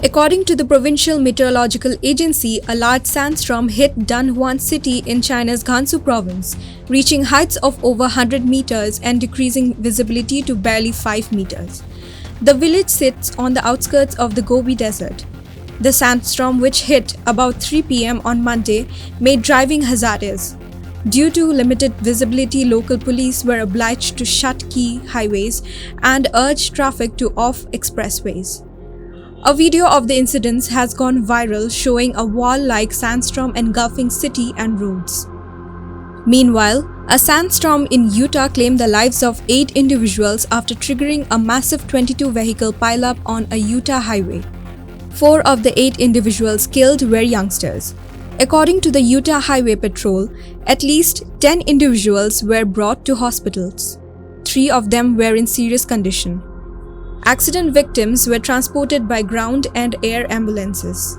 According to the provincial meteorological agency, a large sandstorm hit Dunhuang City in China's Gansu province, reaching heights of over 100 meters and decreasing visibility to barely 5 meters. The village sits on the outskirts of the Gobi Desert. The sandstorm, which hit about 3 p.m. on Monday, made driving hazardous. Due to limited visibility, local police were obliged to shut key highways and urge traffic to off expressways. A video of the incidents has gone viral, showing a wall-like sandstorm engulfing city and roads. Meanwhile, a sandstorm in Utah claimed the lives of 8 individuals after triggering a massive 22-vehicle pileup on a Utah highway. 4 of the 8 individuals killed were youngsters. According to the Utah Highway Patrol, at least 10 individuals were brought to hospitals. 3 of them were in serious condition. Accident victims were transported by ground and air ambulances.